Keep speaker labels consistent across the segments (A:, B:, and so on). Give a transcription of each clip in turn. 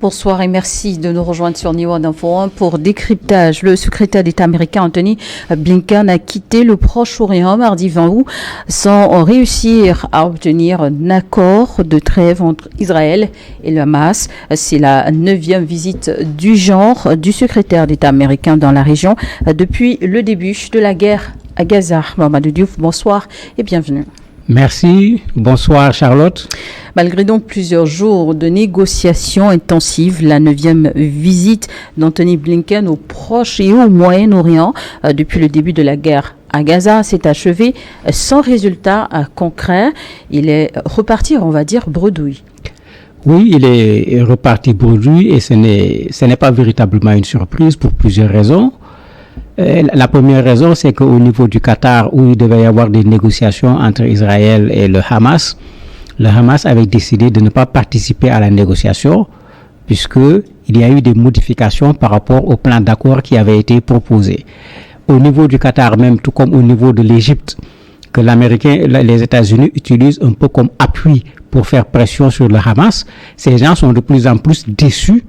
A: Bonsoir et merci de nous rejoindre sur News Info 1 pour décryptage. Le secrétaire d'État américain Anthony Blinken a quitté le Proche-Orient mardi 20 août sans réussir à obtenir un accord de trêve entre Israël et le Hamas. C'est la 9e visite du genre du secrétaire d'État américain dans la région depuis le début de la guerre à Gaza. Mamadou Diouf, bonsoir et bienvenue.
B: Merci. Bonsoir Charlotte.
A: Malgré donc plusieurs jours de négociations intensives, la 9e visite d'Anthony Blinken au Proche et au Moyen-Orient depuis le début de la guerre à Gaza s'est achevée sans résultat concret. Il est reparti, on va dire, bredouille.
B: Oui, il est reparti bredouille et ce n'est pas véritablement une surprise pour plusieurs raisons. La première raison, c'est qu'au niveau du Qatar, où il devait y avoir des négociations entre Israël et le Hamas avait décidé de ne pas participer à la négociation puisqu'il y a eu des modifications par rapport au plan d'accord qui avait été proposé. Au niveau du Qatar même, tout comme au niveau de l'Égypte, que les États-Unis utilisent un peu comme appui pour faire pression sur le Hamas, ces gens sont de plus en plus déçus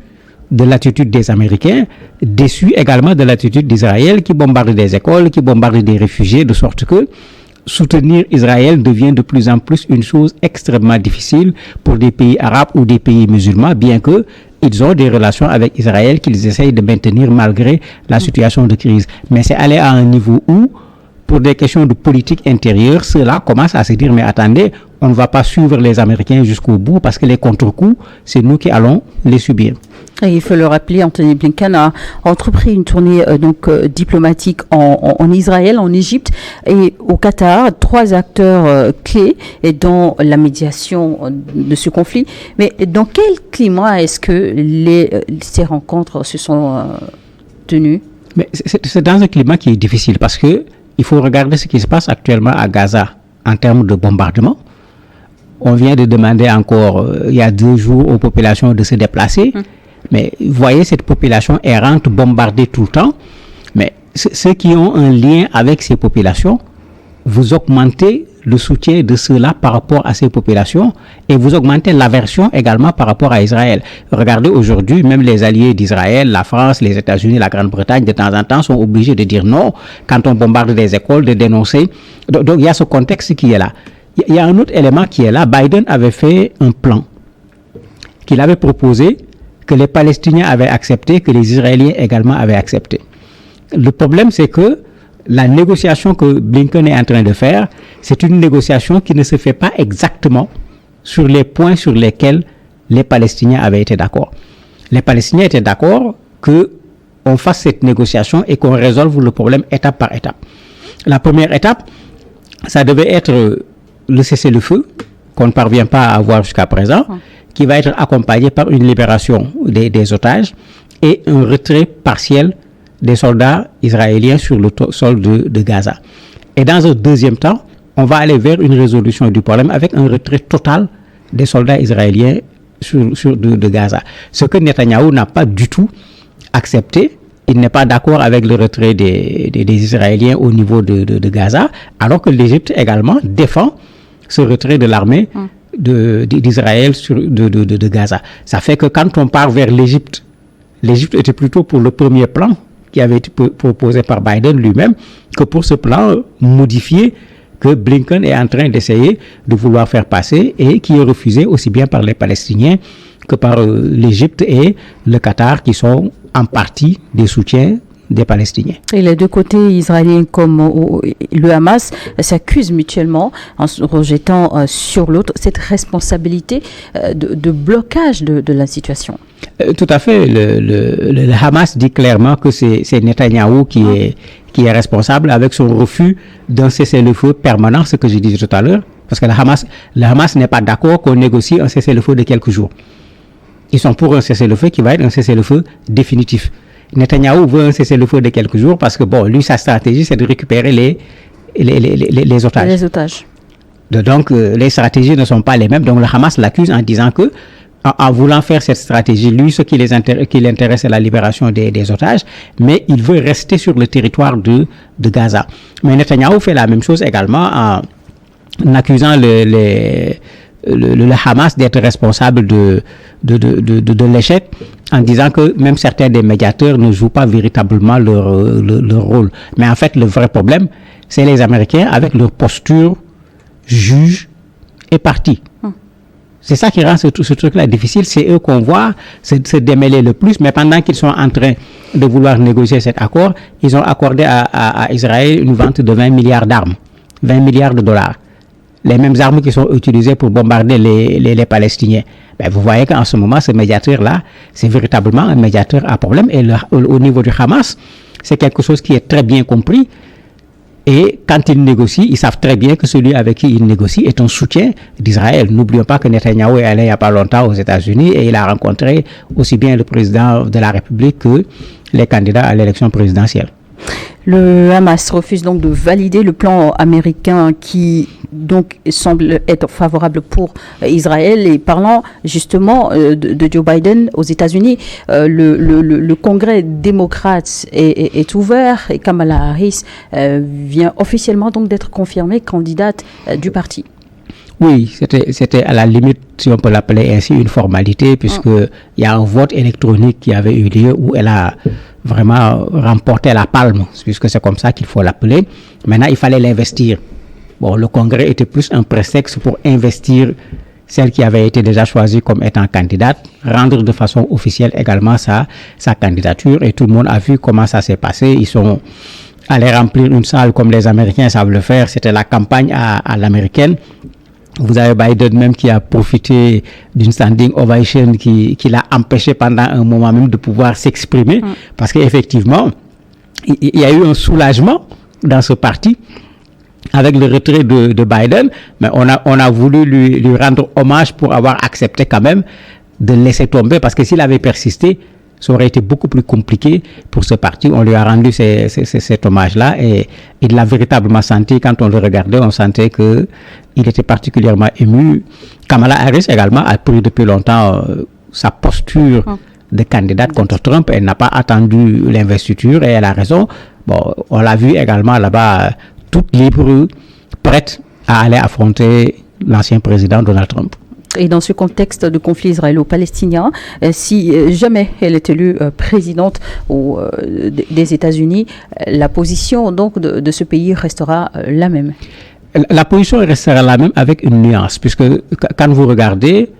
B: de l'attitude des Américains, déçus également de l'attitude d'Israël qui bombarde des écoles, qui bombarde des réfugiés, de sorte que soutenir Israël devient de plus en plus une chose extrêmement difficile pour des pays arabes ou des pays musulmans, bien que ils ont des relations avec Israël qu'ils essayent de maintenir malgré la situation de crise. Mais c'est aller à un niveau où, pour des questions de politique intérieure, ceux-là commencent à se dire, mais attendez, on ne va pas suivre les Américains jusqu'au bout parce que les contre-coups, c'est nous qui allons les subir.
A: Et il faut le rappeler, Anthony Blinken a entrepris une tournée diplomatique en Israël, en Égypte et au Qatar, 3 acteurs clés et dans la médiation de ce conflit. Mais dans quel climat est-ce que ces rencontres se sont tenues?
B: Mais c'est dans un climat qui est difficile parce que il faut regarder ce qui se passe actuellement à Gaza en termes de bombardement. On vient de demander encore, il y a 2 jours, aux populations de se déplacer. Mais vous voyez cette population errante bombardée tout le temps. Mais ceux qui ont un lien avec ces populations, vous augmentez le soutien de ceux-là par rapport à ces populations et vous augmentez l'aversion également par rapport à Israël. Regardez aujourd'hui, même les alliés d'Israël, la France, les États-Unis, la Grande-Bretagne, de temps en temps sont obligés de dire non quand on bombarde des écoles, de dénoncer. Donc il y a ce contexte qui est là. Il y a un autre élément qui est là. Biden avait fait un plan qu'il avait proposé, que les Palestiniens avaient accepté, que les Israéliens également avaient accepté. Le problème, c'est que la négociation que Blinken est en train de faire, c'est une négociation qui ne se fait pas exactement sur les points sur lesquels les Palestiniens avaient été d'accord. Les Palestiniens étaient d'accord qu'on fasse cette négociation et qu'on résolve le problème étape par étape. La première étape, ça devait être le cessez-le-feu, qu'on ne parvient pas à avoir jusqu'à présent, qui va être accompagné par une libération des otages et un retrait partiel des soldats israéliens sur le sol de Gaza. Et dans un deuxième temps, on va aller vers une résolution du problème avec un retrait total des soldats israéliens de Gaza. Ce que Netanyahou n'a pas du tout accepté. Il n'est pas d'accord avec le retrait des Israéliens au niveau de Gaza, alors que l'Égypte également défend ce retrait de l'armée d'Israël de Gaza. Ça fait que quand on part vers l'Égypte était plutôt pour le premier plan qui avait été proposé par Biden lui-même que pour ce plan modifié que Blinken est en train d'essayer de vouloir faire passer et qui est refusé aussi bien par les Palestiniens que par l'Égypte et le Qatar qui sont en partie des soutiens des Palestiniens.
A: Et les deux côtés, israéliens comme le Hamas, s'accusent mutuellement en se rejetant sur l'autre cette responsabilité de blocage de la situation.
B: Tout à fait. Le Hamas dit clairement que c'est Netanyahou qui est responsable avec son refus d'un cessez-le-feu permanent, ce que j'ai dit tout à l'heure, parce que le Hamas n'est pas d'accord qu'on négocie un cessez-le-feu de quelques jours. Ils sont pour un cessez-le-feu qui va être un cessez-le-feu définitif. Netanyahou veut un cessez-le-feu de quelques jours parce que, lui, sa stratégie, c'est de récupérer les otages.
A: Les otages.
B: Donc, les stratégies ne sont pas les mêmes. Donc, le Hamas l'accuse en disant que, en voulant faire cette stratégie, lui, ce qui l'intéresse, c'est la libération des otages, mais il veut rester sur le territoire de Gaza. Mais Netanyahou fait la même chose également en accusant le Hamas d'être responsable de l'échec, en disant que même certains des médiateurs ne jouent pas véritablement leur rôle. Mais en fait, le vrai problème, c'est les Américains avec leur posture juge et parti. C'est ça qui rend ce truc-là difficile. C'est eux qu'on voit se démêler le plus. Mais pendant qu'ils sont en train de vouloir négocier cet accord, ils ont accordé à Israël une vente de 20 milliards d'armes, 20 milliards de dollars. Les mêmes armes qui sont utilisées pour bombarder les Palestiniens. Ben, vous voyez qu'en ce moment, ce médiateur-là, c'est véritablement un médiateur à problème. Et au niveau du Hamas, c'est quelque chose qui est très bien compris. Et quand ils négocient, ils savent très bien que celui avec qui ils négocient est un soutien d'Israël. N'oublions pas que Netanyahou est allé il n'y a pas longtemps aux États-Unis et il a rencontré aussi bien le président de la République que les candidats à l'élection présidentielle.
A: Le Hamas refuse donc de valider le plan américain qui donc semble être favorable pour Israël. Et parlant justement de Joe Biden aux États-Unis, le Congrès démocrate est ouvert et Kamala Harris vient officiellement donc d'être confirmée candidate du parti.
B: Oui, c'était à la limite, si on peut l'appeler ainsi, une formalité, puisqu'il y a un vote électronique qui avait eu lieu où elle a vraiment remporté la palme, puisque c'est comme ça qu'il faut l'appeler. Maintenant, il fallait l'investir. Bon, le Congrès était plus un prétexte pour investir celle qui avait été déjà choisie comme étant candidate, rendre de façon officielle également sa candidature. Et tout le monde a vu comment ça s'est passé. Ils sont allés remplir une salle comme les Américains savent le faire. C'était la campagne à l'américaine. Vous avez Biden même qui a profité d'une standing ovation qui l'a empêché pendant un moment même de pouvoir s'exprimer. Parce qu'effectivement, il y a eu un soulagement dans ce parti avec le retrait de Biden. Mais on a voulu lui rendre hommage pour avoir accepté quand même de le laisser tomber. Parce que s'il avait persisté, ça aurait été beaucoup plus compliqué pour ce parti. On lui a rendu cet hommage-là et il l'a véritablement senti. Quand on le regardait, on sentait qu'il était particulièrement ému. Kamala Harris également a pris depuis longtemps sa posture de candidate contre Trump. Elle n'a pas attendu l'investiture et elle a raison. Bon, on l'a vu également là-bas, toute libre, prête à aller affronter l'ancien président Donald Trump.
A: Et dans ce contexte de conflit israélo-palestinien, si jamais elle est élue présidente des États-Unis, la position donc de ce pays restera la même.
B: La position restera la même avec une nuance, puisque quand vous regardez,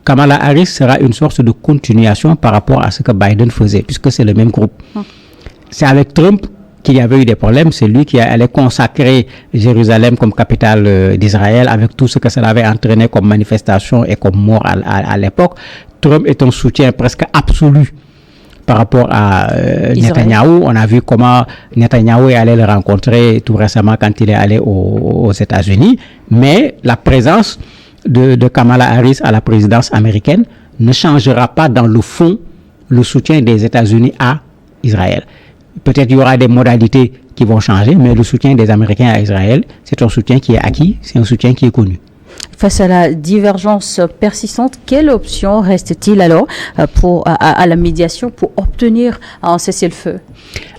B: Kamala Harris sera une sorte de continuation par rapport à ce que Biden faisait, puisque c'est le même groupe. C'est avec Trump qu'il y avait eu des problèmes, c'est lui qui allait consacrer Jérusalem comme capitale d'Israël avec tout ce que cela avait entraîné comme manifestation et comme mort à l'époque. Trump est un soutien presque absolu par rapport à Netanyahou. On a vu comment Netanyahou est allé le rencontrer tout récemment quand il est allé aux États-Unis. Mais la présence de Kamala Harris à la présidence américaine ne changera pas dans le fond le soutien des États-Unis à Israël. Peut-être qu'il y aura des modalités qui vont changer, mais le soutien des Américains à Israël, c'est un soutien qui est acquis, c'est un soutien qui est connu.
A: Face à la divergence persistante, quelle option reste-t-il alors à la médiation pour obtenir un cessez-le-feu?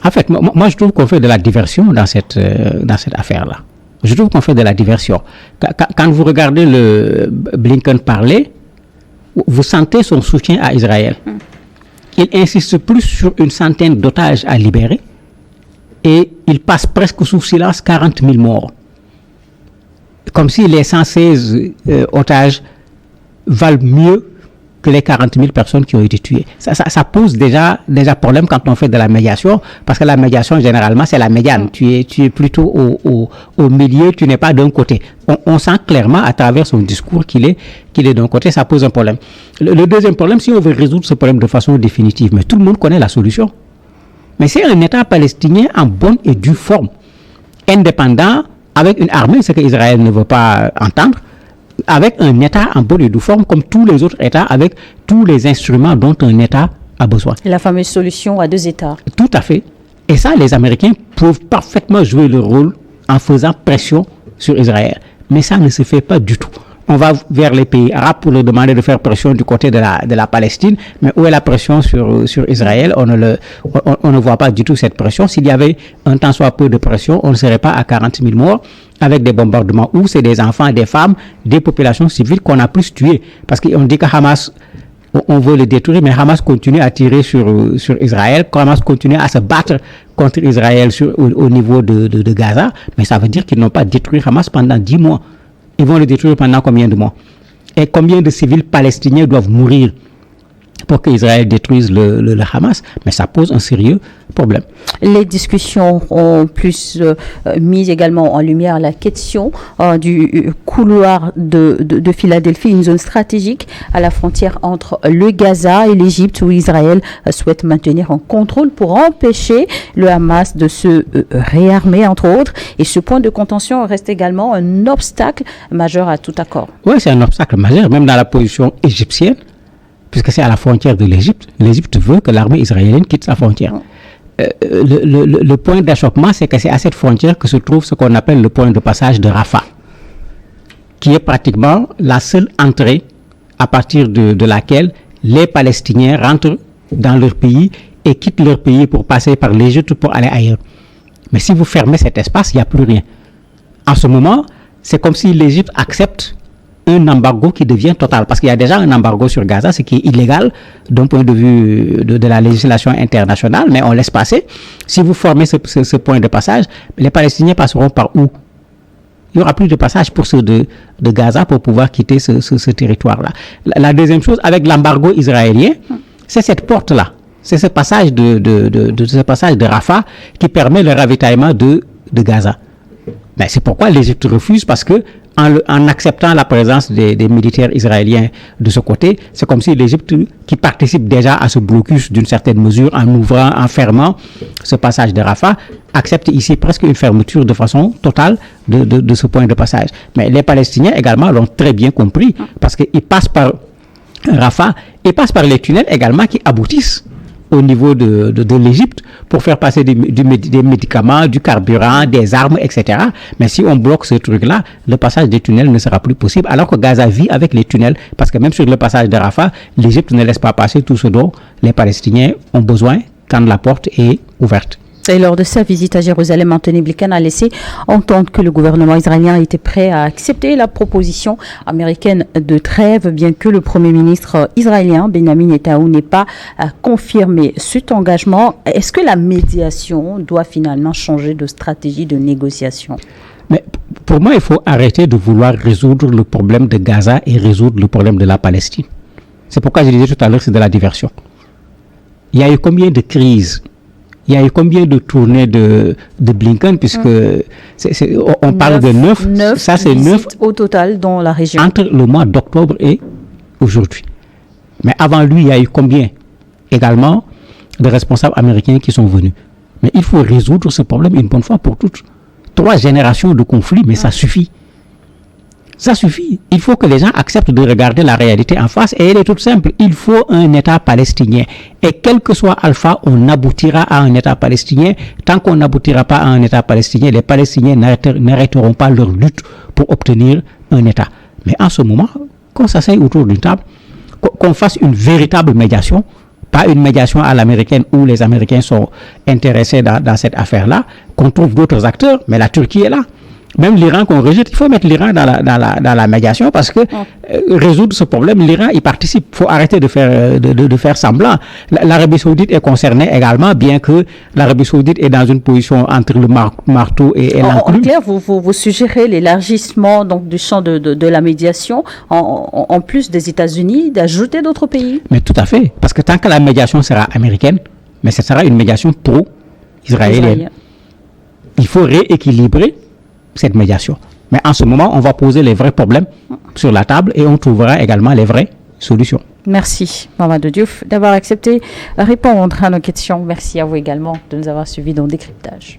B: En fait, moi je trouve qu'on fait de la diversion dans cette affaire-là. Je trouve qu'on fait de la diversion. Quand vous regardez le Blinken parler, vous sentez son soutien à Israël. Il insiste plus sur une centaine d'otages à libérer et il passe presque sous silence 40 000 morts. Comme si les 116 otages valent mieux que les 40 000 personnes qui ont été tuées. Ça pose déjà problème quand on fait de la médiation, parce que la médiation, généralement, c'est la médiane. Tu es plutôt au milieu, tu n'es pas d'un côté. On sent clairement à travers son discours qu'il est d'un côté, ça pose un problème. Le deuxième problème, si on veut résoudre ce problème de façon définitive, mais tout le monde connaît la solution. Mais c'est un État palestinien en bonne et due forme, indépendant, avec une armée, ce qu'Israël ne veut pas entendre, avec un État en bonne et due forme, comme tous les autres États, avec tous les instruments dont un État a besoin.
A: La fameuse solution à 2 États.
B: Tout à fait. Et ça, les Américains peuvent parfaitement jouer le rôle en faisant pression sur Israël. Mais ça ne se fait pas du tout. On va vers les pays arabes pour leur demander de faire pression du côté de la Palestine. Mais où est la pression sur Israël? On ne voit pas du tout cette pression. S'il y avait un tant soit peu de pression, on ne serait pas à 40 000 morts. avec des bombardements où c'est des enfants, des femmes, des populations civiles qu'on a plus tuées. Parce qu'on dit que Hamas, on veut le détruire, mais Hamas continue à tirer sur Israël, Hamas continue à se battre contre Israël au niveau de Gaza, mais ça veut dire qu'ils n'ont pas détruit Hamas pendant 10 mois. Ils vont le détruire pendant combien de mois? Et combien de civils palestiniens doivent mourir pour qu'Israël détruise le Hamas? Mais ça pose un sérieux problème.
A: Les discussions ont plus mis également en lumière la question du couloir de Philadelphie, une zone stratégique à la frontière entre le Gaza et l'Égypte, où Israël souhaite maintenir un contrôle pour empêcher le Hamas de se réarmer, entre autres. Et ce point de contention reste également un obstacle majeur à tout accord.
B: Oui, c'est un obstacle majeur, même dans la position égyptienne, puisque c'est à la frontière de l'Égypte. L'Égypte veut que l'armée israélienne quitte sa frontière. Le point d'achoppement, c'est que c'est à cette frontière que se trouve ce qu'on appelle le point de passage de Rafah, qui est pratiquement la seule entrée à partir de laquelle les Palestiniens rentrent dans leur pays et quittent leur pays pour passer par l'Égypte pour aller ailleurs. Mais si vous fermez cet espace, il n'y a plus rien. En ce moment, c'est comme si l'Égypte accepte un embargo qui devient total, parce qu'il y a déjà un embargo sur Gaza, ce qui est illégal d'un point de vue de la législation internationale, mais on laisse passer. Si vous formez ce point de passage, les Palestiniens passeront par où? Il n'y aura plus de passage pour ceux de Gaza pour pouvoir quitter ce territoire-là. La deuxième chose, avec l'embargo israélien, c'est cette porte-là, c'est ce passage ce passage de Rafah qui permet le ravitaillement de Gaza. Mais c'est pourquoi l'Égypte refuse, parce que en acceptant la présence des militaires israéliens de ce côté, c'est comme si l'Égypte, qui participe déjà à ce blocus d'une certaine mesure, en fermant ce passage de Rafah, accepte ici presque une fermeture de façon totale de ce point de passage. Mais les Palestiniens également l'ont très bien compris, parce qu'ils passent par Rafah et passent par les tunnels également qui aboutissent au niveau de l'Égypte pour faire passer des médicaments, du carburant, des armes, etc. Mais si on bloque ce truc-là, le passage des tunnels ne sera plus possible, alors que Gaza vit avec les tunnels, parce que même sur le passage de Rafah, l'Égypte ne laisse pas passer tout ce dont les Palestiniens ont besoin quand la porte est ouverte.
A: Et lors de sa visite à Jérusalem, Anthony Blinken a laissé entendre que le gouvernement israélien était prêt à accepter la proposition américaine de trêve, bien que le Premier ministre israélien, Benjamin Netanyahou, n'ait pas confirmé cet engagement. Est-ce que la médiation doit finalement changer de stratégie de négociation?
B: Mais pour moi, il faut arrêter de vouloir résoudre le problème de Gaza et résoudre le problème de la Palestine. C'est pourquoi je disais tout à l'heure, c'est de la diversion. Il y a eu combien de crises? Il y a eu combien de tournées de Blinken, puisque on parle de 9, ça c'est 9
A: au total dans la région.
B: Entre le mois d'octobre et aujourd'hui. Mais avant lui, il y a eu combien également de responsables américains qui sont venus? Mais il faut résoudre ce problème une bonne fois pour toutes. 3 générations de conflits, mais ça suffit. Ça suffit. Il faut que les gens acceptent de regarder la réalité en face, et elle est toute simple. Il faut un État palestinien. Et quel que soit Alpha, on aboutira à un État palestinien. Tant qu'on n'aboutira pas à un État palestinien, les Palestiniens n'arrêteront pas leur lutte pour obtenir un État. Mais en ce moment, qu'on s'asseye autour d'une table, qu'on fasse une véritable médiation, pas une médiation à l'américaine où les Américains sont intéressés dans cette affaire-là, qu'on trouve d'autres acteurs, mais la Turquie est là. Même l'Iran qu'on rejette, il faut mettre l'Iran dans la médiation, parce que résoudre ce problème, l'Iran y participe. Il faut arrêter de faire semblant. L'Arabie Saoudite est concernée également, bien que l'Arabie Saoudite est dans une position entre le marteau et l'enclume.
A: En clair, vous suggérez l'élargissement donc du champ de la médiation, en plus des États-Unis, d'ajouter d'autres pays?
B: Mais tout à fait, parce que tant que la médiation sera américaine, mais ce sera une médiation pro-israélienne. Il faut rééquilibrer cette médiation. Mais en ce moment, on va poser les vrais problèmes sur la table et on trouvera également les vraies solutions.
A: Merci, Mamadou Diouf, d'avoir accepté de répondre à nos questions. Merci à vous également de nous avoir suivis dans le décryptage.